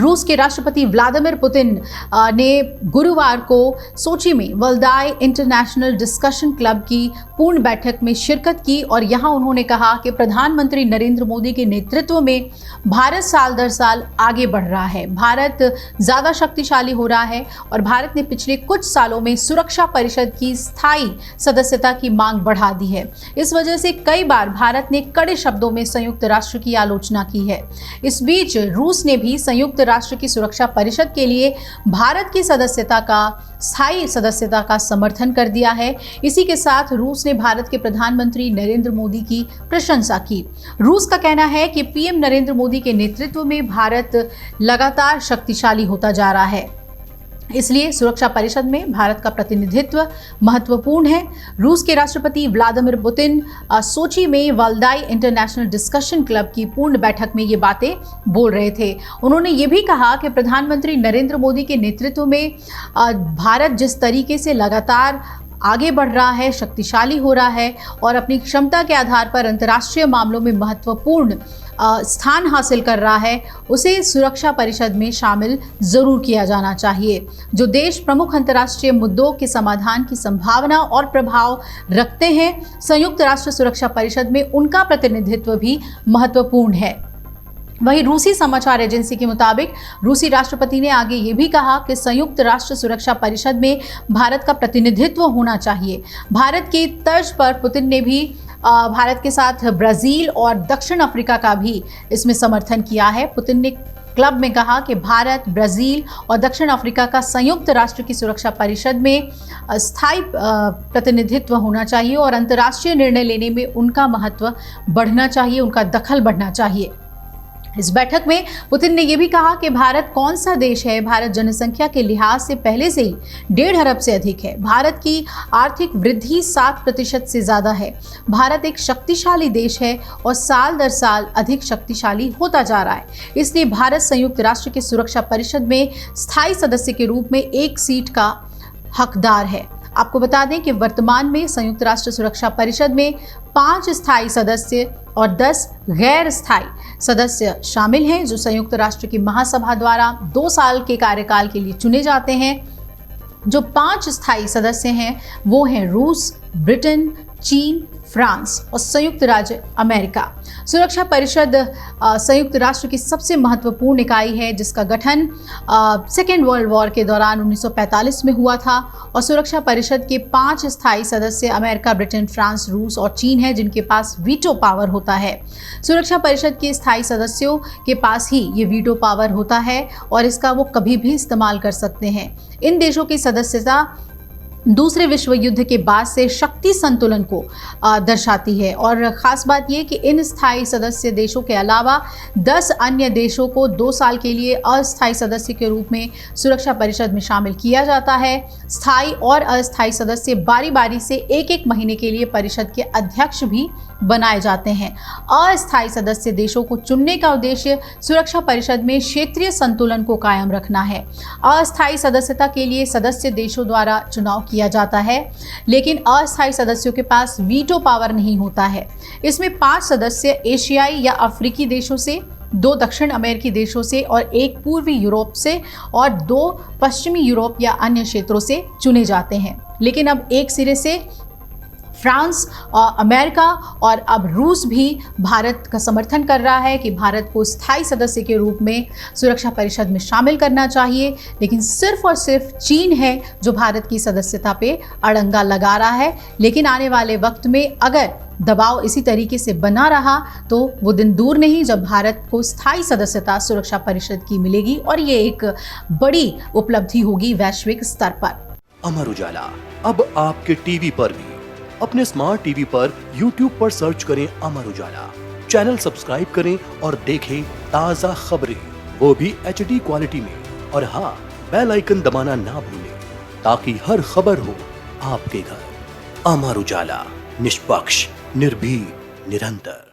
रूस के राष्ट्रपति व्लादिमीर पुतिन ने गुरुवार को सोची में वल्दाई इंटरनेशनल डिस्कशन क्लब की पूर्ण बैठक में शिरकत की और यहां उन्होंने कहा कि प्रधानमंत्री नरेंद्र मोदी के नेतृत्व में भारत साल दर साल आगे बढ़ रहा है। भारत ज़्यादा शक्तिशाली हो रहा है और भारत ने पिछले कुछ सालों में सुरक्षा परिषद की स्थायी सदस्यता की मांग बढ़ा दी है। इस वजह से कई बार भारत ने कड़े शब्दों में संयुक्त राष्ट्र की आलोचना की है। इस बीच रूस ने भी संयुक्त राष्ट्र की सुरक्षा परिषद के लिए भारत की स्थायी सदस्यता का समर्थन कर दिया है। इसी के साथ रूस ने भारत के प्रधानमंत्री नरेंद्र मोदी की प्रशंसा की। रूस का कहना है कि पीएम नरेंद्र मोदी के नेतृत्व में भारत लगातार शक्तिशाली होता जा रहा है, इसलिए सुरक्षा परिषद में भारत का प्रतिनिधित्व महत्वपूर्ण है। रूस के राष्ट्रपति व्लादिमीर पुतिन सोची में वल्दाई इंटरनेशनल डिस्कशन क्लब की पूर्ण बैठक में ये बातें बोल रहे थे। उन्होंने ये भी कहा कि प्रधानमंत्री नरेंद्र मोदी के नेतृत्व में भारत जिस तरीके से लगातार आगे बढ़ रहा है, शक्तिशाली हो रहा है और अपनी क्षमता के आधार पर अंतर्राष्ट्रीय मामलों में महत्वपूर्ण स्थान हासिल कर रहा है, उसे सुरक्षा परिषद में शामिल जरूर किया जाना चाहिए। जो देश प्रमुख अंतर्राष्ट्रीय मुद्दों के समाधान की संभावना और प्रभाव रखते हैं, संयुक्त राष्ट्र सुरक्षा परिषद में उनका प्रतिनिधित्व भी महत्वपूर्ण है। वहीं रूसी समाचार एजेंसी के मुताबिक रूसी राष्ट्रपति ने आगे ये भी कहा कि संयुक्त राष्ट्र सुरक्षा परिषद में भारत का प्रतिनिधित्व होना चाहिए। भारत की तर्ज पर पुतिन ने भी भारत के साथ ब्राजील और दक्षिण अफ्रीका का भी इसमें समर्थन किया है। पुतिन ने क्लब में कहा कि भारत, ब्राजील और दक्षिण अफ्रीका का संयुक्त राष्ट्र की सुरक्षा परिषद में स्थायी प्रतिनिधित्व होना चाहिए और अंतर्राष्ट्रीय निर्णय लेने में उनका महत्व बढ़ना चाहिए, उनका दखल बढ़ना चाहिए। इस बैठक में पुतिन ने यह भी कहा कि भारत कौन सा देश है। भारत जनसंख्या के लिहाज से पहले से ही 1.5 अरब से अधिक है। भारत की आर्थिक वृद्धि 7% से ज़्यादा है। भारत एक शक्तिशाली देश है और साल दर साल अधिक शक्तिशाली होता जा रहा है। इसलिए भारत संयुक्त राष्ट्र की सुरक्षा परिषद में स्थायी सदस्य के रूप में 1 सीट का हकदार है। आपको बता दें कि वर्तमान में संयुक्त राष्ट्र सुरक्षा परिषद में 5 स्थायी सदस्य और 10 गैर स्थायी सदस्य शामिल हैं, जो संयुक्त राष्ट्र की महासभा द्वारा 2 साल के कार्यकाल के लिए चुने जाते हैं। जो 5 स्थायी सदस्य हैं वो हैं रूस, ब्रिटेन, चीन, फ्रांस और संयुक्त राज्य अमेरिका। सुरक्षा परिषद संयुक्त राष्ट्र की सबसे महत्वपूर्ण इकाई है, जिसका गठन सेकेंड वर्ल्ड वॉर के दौरान 1945 में हुआ था और सुरक्षा परिषद के 5 स्थायी सदस्य अमेरिका, ब्रिटेन, फ्रांस, रूस और चीन है, जिनके पास वीटो पावर होता है। सुरक्षा परिषद के स्थायी सदस्यों के पास ही ये वीटो पावर होता है और इसका वो कभी भी इस्तेमाल कर सकते हैं। इन देशों की सदस्यता दूसरे विश्व युद्ध के बाद से शक्ति संतुलन को दर्शाती है और ख़ास बात यह कि इन स्थायी सदस्य देशों के अलावा 10 अन्य देशों को 2 साल के लिए अस्थायी सदस्य के रूप में सुरक्षा परिषद में शामिल किया जाता है। स्थायी और अस्थायी सदस्य बारी बारी से 1-1 महीने के लिए परिषद के अध्यक्ष भी बनाए जाते हैं। अस्थायी सदस्य देशों को चुनने का उद्देश्य सुरक्षा परिषद में क्षेत्रीय संतुलन को कायम रखना है। अस्थायी सदस्यता के लिए सदस्य देशों द्वारा चुनाव किया जाता है, लेकिन अस्थायी सदस्यों के पास वीटो पावर नहीं होता है। इसमें 5 सदस्य एशियाई या अफ्रीकी देशों से, 2 दक्षिण अमेरिकी देशों से और 1 पूर्वी यूरोप से और 2 पश्चिमी यूरोप या अन्य क्षेत्रों से चुने जाते हैं। लेकिन अब एक सिरे से फ्रांस और अमेरिका और अब रूस भी भारत का समर्थन कर रहा है कि भारत को स्थायी सदस्य के रूप में सुरक्षा परिषद में शामिल करना चाहिए। लेकिन सिर्फ और सिर्फ चीन है जो भारत की सदस्यता पे अड़ंगा लगा रहा है। लेकिन आने वाले वक्त में अगर दबाव इसी तरीके से बना रहा तो वो दिन दूर नहीं जब भारत को स्थायी सदस्यता सुरक्षा परिषद की मिलेगी और ये एक बड़ी उपलब्धि होगी वैश्विक स्तर पर। अमर उजाला अब आपके टीवी पर भी। अपने स्मार्ट टीवी पर YouTube पर सर्च करें अमर उजाला, चैनल सब्सक्राइब करें और देखें ताजा खबरें, वो भी HD क्वालिटी में। और हाँ, बेल आइकन दबाना ना भूलें ताकि हर खबर हो आपके घर। अमर उजाला, निष्पक्ष, निर्भीक, निरंतर।